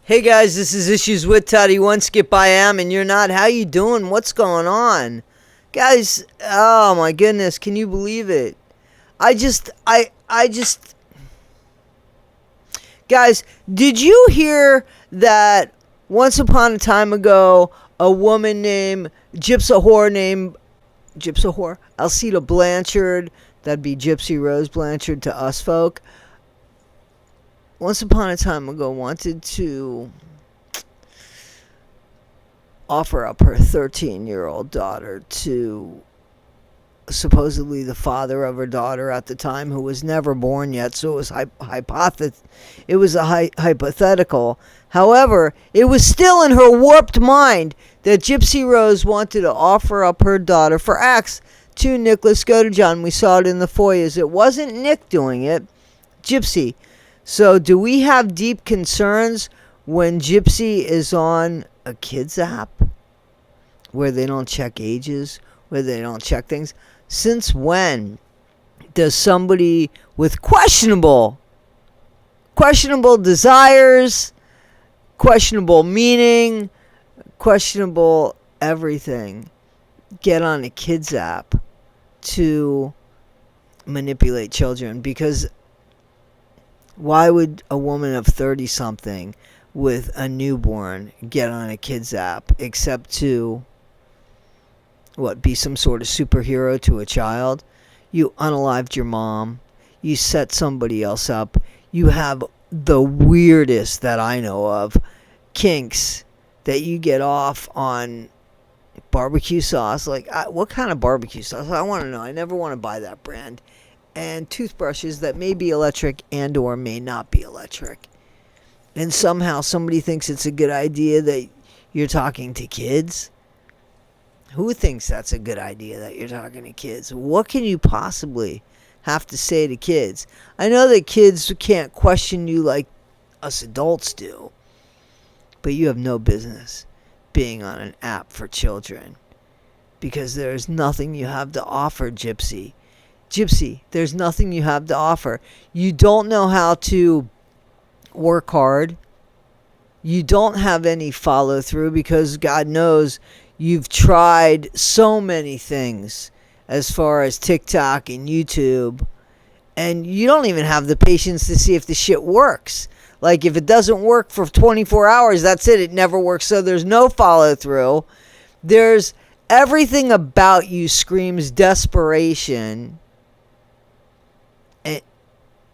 Hey guys, this is Issues with Toddy. One skip I am and you're not. How you doing? What's going on? Guys, oh my goodness, can you believe it? I just Guys, did you hear that once upon a time ago a woman named Gypsy Alcida Blanchard, that'd be Gypsy Rose Blanchard to us folk, once upon a time ago wanted to offer up her 13-year-old daughter to supposedly the father of her daughter at the time, who was never born yet, so it was hypothetical. However, it was still in her warped mind that Gypsy Rose wanted to offer up her daughter for acts to Nicholas Godejohn. We saw it in the foyers. It wasn't Nick doing it, Gypsy. So do we have deep concerns when Gypsy is on a kids app where they don't check ages, where they don't check things? Since when does somebody with questionable desires, questionable meaning, questionable everything get on a kids app to manipulate children? Because why would a woman of 30-something with a newborn get on a kids app except to, be some sort of superhero to a child? You unalived your mom. You set somebody else up. You have the weirdest that I know of kinks that you get off on barbecue sauce. What kind of barbecue sauce? I want to know. I never want to buy that brand. And toothbrushes that may be electric and or may not be electric. And somehow somebody thinks it's a good idea that you're talking to kids. Who thinks that's a good idea that you're talking to kids? What can you possibly have to say to kids? I know that kids can't question you like us adults do, but you have no business being on an app for children, because there's nothing you have to offer, Gypsy. There's nothing you have to offer. You don't know how to work hard. You don't have any follow through, because God knows you've tried so many things as far as TikTok and YouTube, and you don't even have the patience to see if the shit works. Like, if it doesn't work for 24 hours, that's it. It never works. So there's no follow through. There's everything about you screams desperation.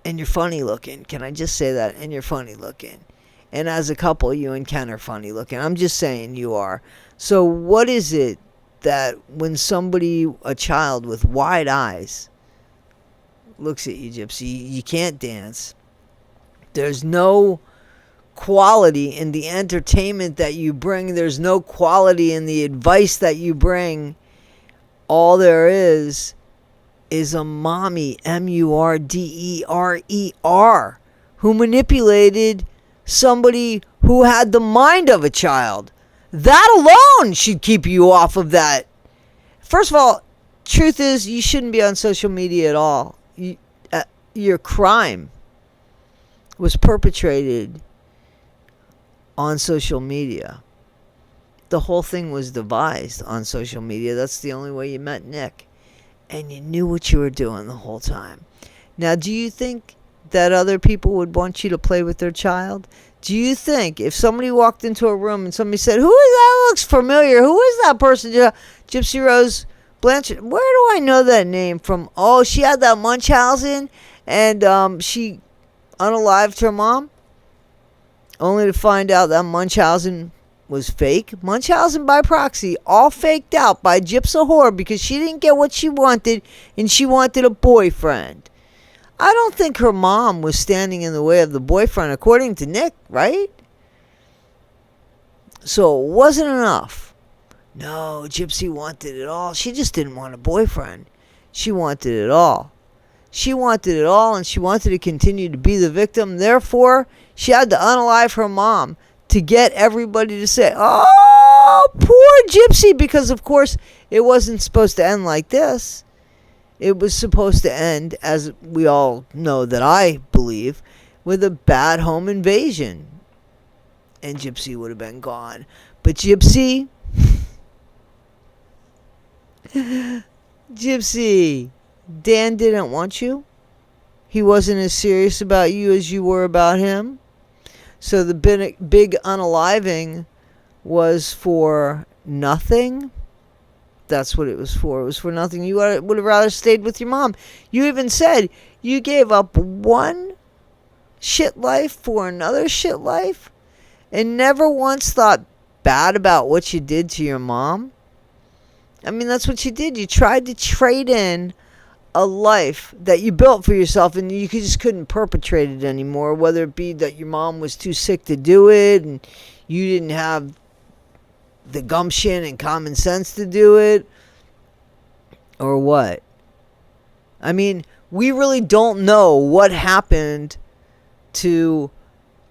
And you're funny looking. Can I just say that? And you're funny looking. And as a couple, you and Ken are funny looking. I'm just saying you are. So what is it that when a child with wide eyes looks at you, Gypsy, you can't dance. There's no quality in the entertainment that you bring. There's no quality in the advice that you bring. All there is a mommy, Murderer, who manipulated somebody who had the mind of a child. That alone should keep you off of that. First of all, truth is, you shouldn't be on social media at all. Your crime was perpetrated on social media. The whole thing was devised on social media. That's the only way you met Nick. And you knew what you were doing the whole time. Now, do you think that other people would want you to play with their child? Do you think if somebody walked into a room and somebody said, "Who is that? Looks familiar. Who is that person?" Gypsy Rose Blanchard. Where do I know that name from? Oh, she had that Munchausen, and she unalived her mom, only to find out that Munchausen was fake. Munchausen by proxy, all faked out by Gypsy Whore, because she didn't get what she wanted, and she wanted a boyfriend. I don't think her mom was standing in the way of the boyfriend, according to Nick, right? So it wasn't enough. No, Gypsy wanted it all. She just didn't want a boyfriend. She wanted it all. She wanted it all, and she wanted to continue to be the victim. Therefore, she had to unalive her mom to get everybody to say, "Oh, poor Gypsy," because, of course, it wasn't supposed to end like this. It was supposed to end, as we all know that I believe, with a bad home invasion. and Gypsy would have been gone. But Gypsy, Gypsy, Dan didn't want you. He wasn't as serious about you as you were about him. So the big unaliving was for nothing. That's what it was for. It was for nothing. You would have rather stayed with your mom. You even said you gave up one shit life for another shit life and never once thought bad about what you did to your mom. I mean, that's what you did. You tried to trade in a life that you built for yourself, and you just couldn't perpetrate it anymore, whether it be that your mom was too sick to do it and you didn't have the gumption and common sense to do it, or what. I mean, we really don't know what happened to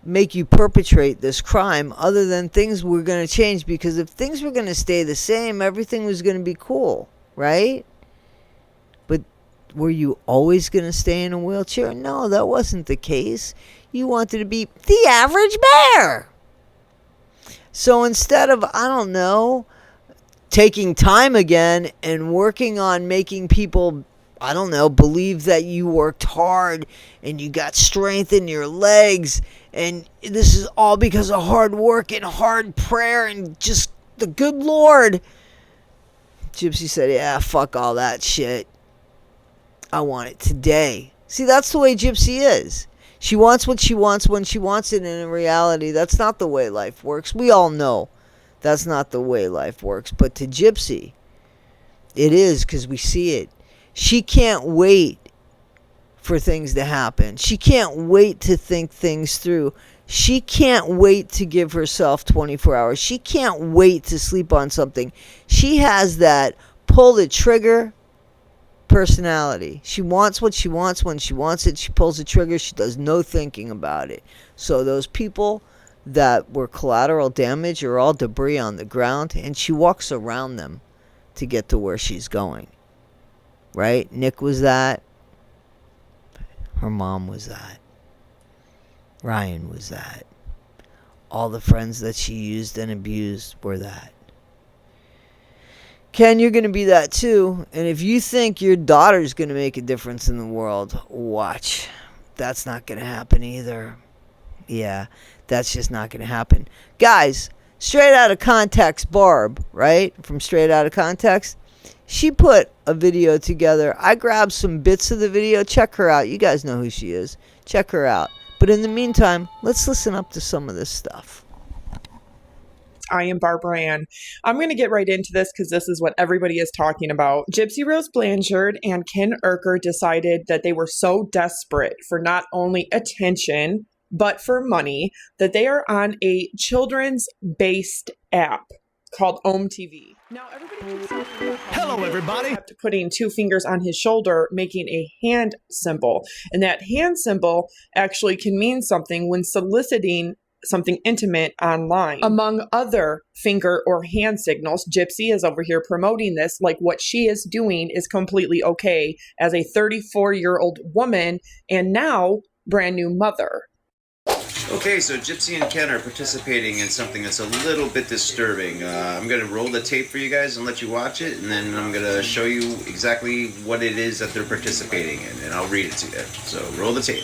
make you perpetrate this crime, other than things were going to change, because if things were going to stay the same, everything was going to be cool, right? But were you always going to stay in a wheelchair? No, that wasn't the case. You wanted to be the average bear. So instead of, I don't know, taking time again and working on making people, I don't know, believe that you worked hard and you got strength in your legs and this is all because of hard work and hard prayer and just the good Lord, Gypsy said, yeah, fuck all that shit. I want it today. See, that's the way Gypsy is. She wants what she wants when she wants it, and in reality, that's not the way life works. We all know that's not the way life works. But to Gypsy, it is, because we see it. She can't wait for things to happen. She can't wait to think things through. She can't wait to give herself 24 hours. She can't wait to sleep on something. She has that pull the trigger personality. She wants what she wants when she wants it. She pulls the trigger. She does no thinking about it. So those people that were collateral damage are all debris on the ground, and she walks around them to get to where she's going. Right? Nick was that. Her mom was that. Ryan was that. All the friends that she used and abused were that. Ken, you're going to be that too. And if you think your daughter's going to make a difference in the world, watch. That's not going to happen either. Yeah, that's just not going to happen. Guys, Straight Out of Context Barb, right? From Straight Out of Context. She put a video together. I grabbed some bits of the video. Check her out. You guys know who she is. Check her out. But in the meantime, let's listen up to some of this stuff. I am Barbara Ann. I'm going to get right into this because this is what everybody is talking about. Gypsy Rose Blanchard and Ken Urker decided that they were so desperate for not only attention, but for money, that they are on a children's-based app called OmeTV. Now, everybody keeps talking about how Hello, everybody. kept putting two fingers on his shoulder, making a hand symbol. And that hand symbol actually can mean something when soliciting something intimate online. Among other finger or hand signals, Gypsy is over here promoting this like what she is doing is completely okay as a 34-year-old woman and now brand new mother. Okay, so Gypsy and Ken are participating in something that's a little bit disturbing. I'm going to roll the tape for you guys and let you watch it, and then I'm going to show you exactly what it is that they're participating in, and I'll read it to you. So roll the tape.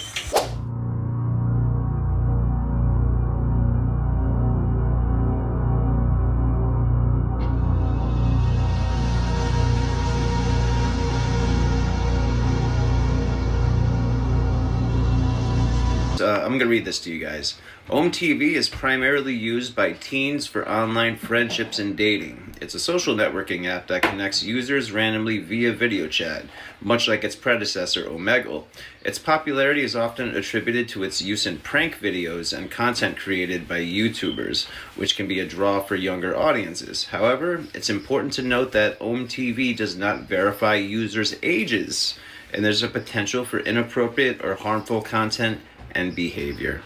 I'm going to read this to you guys. OmeTV is primarily used by teens for online friendships and dating. It's a social networking app that connects users randomly via video chat, much like its predecessor, Omegle. Its popularity is often attributed to its use in prank videos and content created by YouTubers, which can be a draw for younger audiences. However, it's important to note that OmeTV does not verify users' ages, and there's a potential for inappropriate or harmful content and behavior.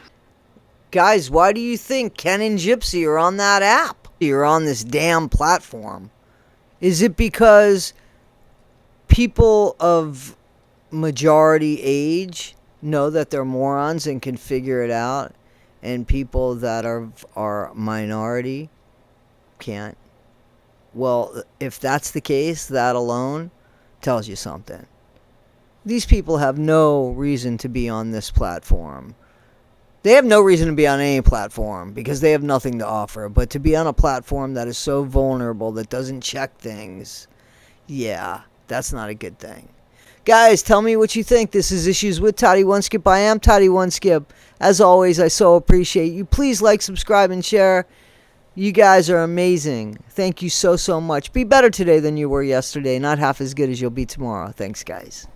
Guys, why do you think Ken and Gypsy are on that app? You're on this damn platform. Is it because people of majority age know that they're morons and can figure it out? and people that are minority can't. Well, if that's the case, that alone tells you something. These people have no reason to be on this platform. They have no reason to be on any platform because they have nothing to offer. But to be on a platform that is so vulnerable, that doesn't check things, yeah, that's not a good thing. Guys, tell me what you think. This is Issues with Toddy One Skip. I am Toddy One Skip. As always, I so appreciate you. Please like, subscribe, and share. You guys are amazing. Thank you so much. Be better today than you were yesterday. Not half as good as you'll be tomorrow. Thanks, guys.